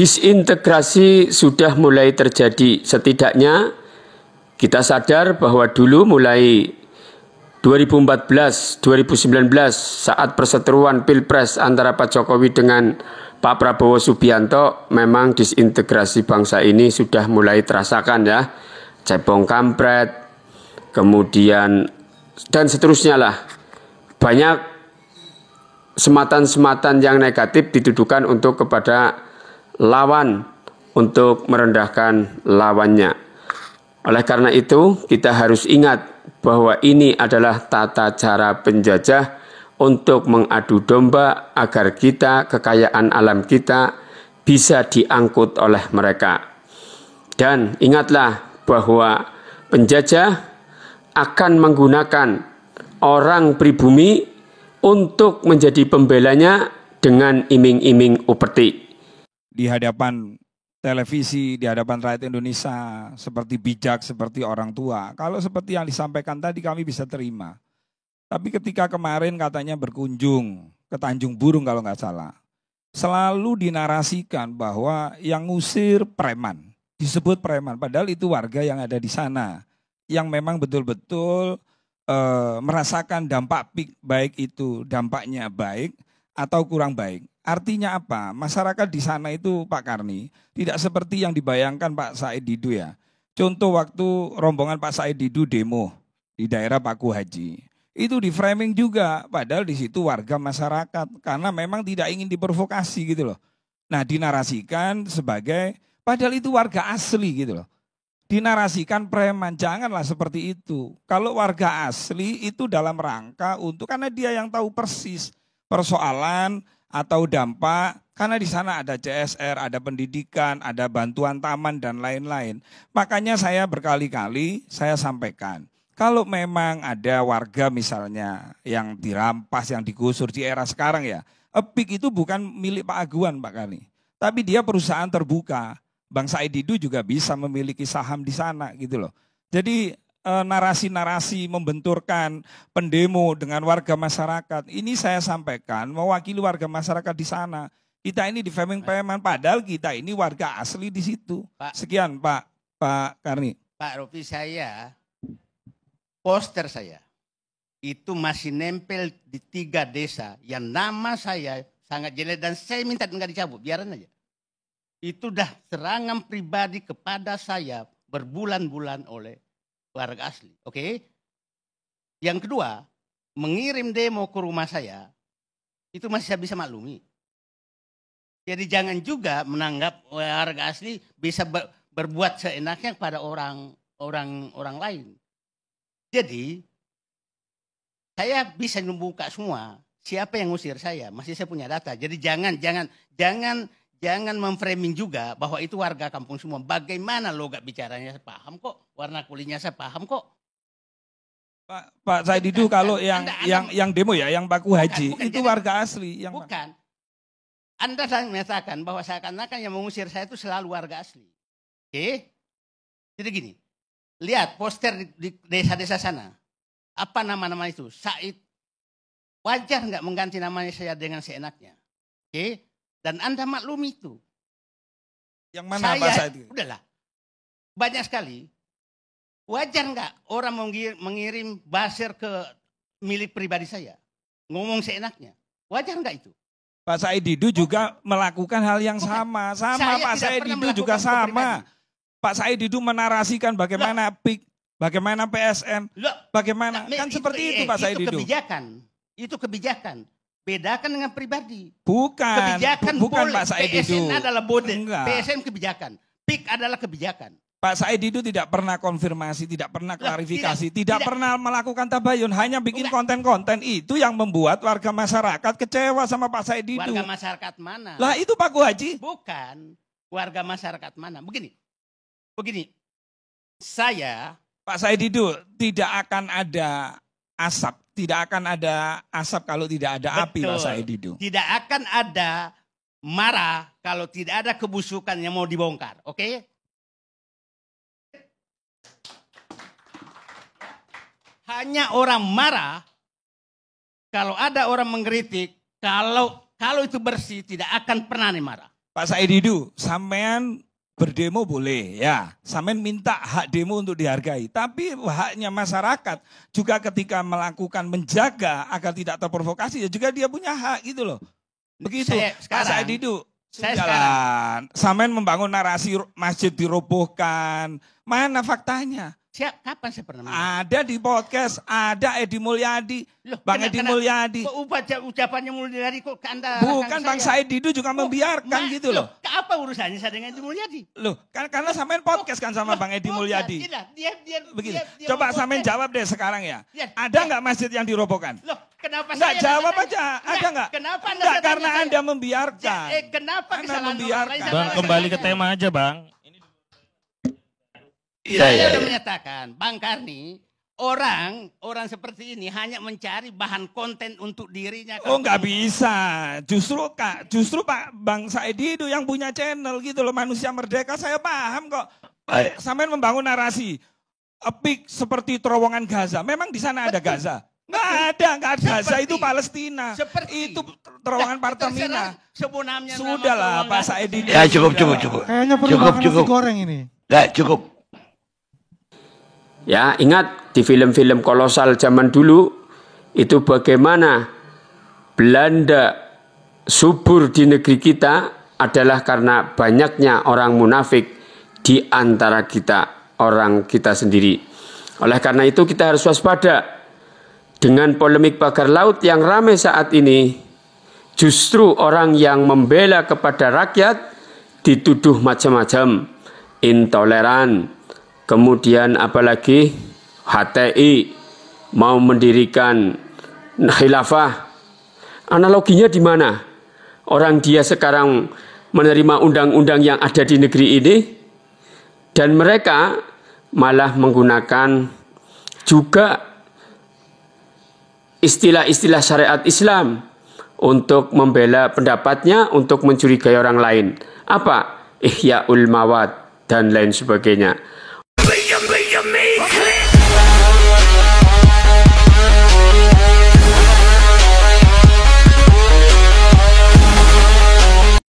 Disintegrasi sudah mulai terjadi. Setidaknya kita sadar bahwa dulu mulai 2014, 2019 saat perseteruan Pilpres antara Pak Jokowi dengan Pak Prabowo Subianto, memang disintegrasi bangsa ini sudah mulai terasakan ya. Cebong kampret, kemudian dan seterusnya lah. Banyak sematan-sematan yang negatif dituduhkan untuk kepada lawan untuk merendahkan lawannya. Oleh karena itu, kita harus ingat bahwa ini adalah tata cara penjajah untuk mengadu domba agar kita, kekayaan alam kita, bisa diangkut oleh mereka. Dan ingatlah bahwa penjajah akan menggunakan orang pribumi untuk menjadi pembelanya dengan iming-iming upeti. Di hadapan televisi, di hadapan rakyat Indonesia, seperti bijak, seperti orang tua. Kalau seperti yang disampaikan tadi kami bisa terima. Tapi ketika kemarin katanya berkunjung ke Tanjung Burung kalau nggak salah, selalu dinarasikan bahwa yang ngusir preman, disebut preman. Padahal itu warga yang ada di sana, yang memang betul-betul merasakan dampak baik itu dampaknya baik atau kurang baik. Artinya apa? Masyarakat di sana itu Pak Karni tidak seperti yang dibayangkan Pak Said Didu ya. Contoh waktu rombongan Pak Said Didu demo di daerah Paku Haji. Itu di framing juga, padahal di situ warga masyarakat karena memang tidak ingin diprovokasi gitu loh. Nah, dinarasikan sebagai padahal itu warga asli gitu loh. Dinarasikan preman, janganlah seperti itu. Kalau warga asli itu dalam rangka untuk karena dia yang tahu persis persoalan atau dampak, karena di sana ada CSR, ada pendidikan, ada bantuan taman dan lain-lain. Makanya saya berkali-kali saya sampaikan, kalau memang ada warga misalnya yang dirampas, yang digusur di era sekarang ya, EPIK itu bukan milik Pak Aguan Pak Karni, tapi dia perusahaan terbuka. Bang Said Didu juga bisa memiliki saham di sana gitu loh. Jadi narasi-narasi membenturkan pendemo dengan warga masyarakat. Ini saya sampaikan mewakili warga masyarakat di sana. Kita ini di framing preman, padahal kita ini warga asli di situ. Sekian Pak Karni. Pak Rofi, saya poster saya itu masih nempel di 3 desa yang nama saya sangat jelek dan saya minta enggak dicabut, biaran aja. Itu dah serangan pribadi kepada saya berbulan-bulan oleh warga asli, oke? Yang kedua, mengirim demo ke rumah saya, itu masih saya bisa maklumi. Jadi jangan juga menanggap warga asli bisa berbuat seenaknya kepada orang lain. Jadi, saya bisa membuka semua, siapa yang ngusir saya, masih saya punya data. Jadi jangan memframing juga bahwa itu warga kampung semua. Bagaimana logat bicaranya saya paham kok, warna kulitnya saya paham kok. Pak Said Didu kalau yang demo ya, yang Paku Haji bukan, itu jadi, warga asli. Yang bukan. Anda menyatakan bahwa seakan-akan yang mengusir saya itu selalu warga asli. Oke? Jadi gini, lihat poster di desa-desa sana. Apa nama-nama itu? Said. Wajar nggak mengganti namanya saya dengan seenaknya? Oke? Dan Anda maklum itu. Yang mana Pak Said? Udahlah. Banyak sekali. Wajar nggak orang mengirim buzzer ke milik pribadi saya? Ngomong seenaknya. Wajar nggak itu? Pak Said Didu juga melakukan hal yang sama. Sama Pak Said Didu juga sama. Pak Said Didu menarasikan bagaimana PIK, bagaimana PSN, bagaimana. Kan seperti itu Pak Said Didu. Itu kebijakan. Bedakan dengan pribadi. Bukan. Kebijakan bukan boleh. Pak Said Didu. PSN adalah PSN kebijakan. PIK adalah kebijakan. Pak Said Didu tidak pernah konfirmasi, tidak pernah klarifikasi, tidak pernah melakukan tabayun, hanya bikin konten-konten itu yang membuat warga masyarakat kecewa sama Pak Said Didu. Warga masyarakat mana? Lah itu Pak Haji. Bukan. Warga masyarakat mana? Begini. Saya. Pak Said Didu, tidak akan ada asap. Tidak akan ada asap kalau tidak ada api, Pak Said Didu. Tidak akan ada marah kalau tidak ada kebusukan yang mau dibongkar. Oke? Hanya orang marah kalau ada orang mengkritik, kalau itu bersih tidak akan pernah nih marah. Pak Said Didu, sampean berdemo boleh ya, sampean minta hak demo untuk dihargai. Tapi haknya masyarakat juga ketika melakukan menjaga agar tidak terprovokasi, ya juga dia punya hak gitu loh. Begitu, Pak Said Didu. Jalan, sampean membangun narasi masjid dirobohkan, mana faktanya? Kapan saya pernah? Ada di podcast, ada Edi Mulyadi, Bang Edi Mulyadi. Kok ucapannya Mulyadi kok ke Anda? Bukan, Bang Said Didu juga membiarkan gitu loh. Apa urusannya saya dengan Edi Mulyadi? Loh, karena sampean podcast kan sama Bang Edi Mulyadi. Begini, coba sampean jawab deh sekarang ya. Ada nggak masjid yang dirobohkan? Loh, kenapa nggak jawab aja, ada nggak? Kenapa nggak, karena Anda membiarkan. Kenapa Anda membiarkan? Bang, kembali ke tema aja, Bang. Saya sudah menyatakan, Bang Karni, orang seperti ini hanya mencari bahan konten untuk dirinya. Oh, nggak bisa. Justru Pak Bang Said itu yang punya channel gitu loh, Manusia Merdeka. Saya paham kok. Sampean membangun narasi epic seperti terowongan Gaza. Memang di sana ada Gaza? Nggak ada Gaza, itu Palestina. Itu terowongan Partemina. Sudahlah Pak Said itu. Ya cukup. Kayaknya perlu nasi goreng ini. Nggak cukup. Ya, ingat di film-film kolosal zaman dulu itu bagaimana Belanda subur di negeri kita adalah karena banyaknya orang munafik di antara kita, orang kita sendiri. Oleh karena itu kita harus waspada dengan polemik pagar laut yang ramai saat ini. Justru orang yang membela kepada rakyat dituduh macam-macam, intoleran. Kemudian apalagi HTI mau mendirikan khilafah. Analoginya di mana? Orang dia sekarang menerima undang-undang yang ada di negeri ini dan mereka malah menggunakan juga istilah-istilah syariat Islam untuk membela pendapatnya, untuk mencurigai orang lain. Apa? Ihya'ul mawad dan lain sebagainya.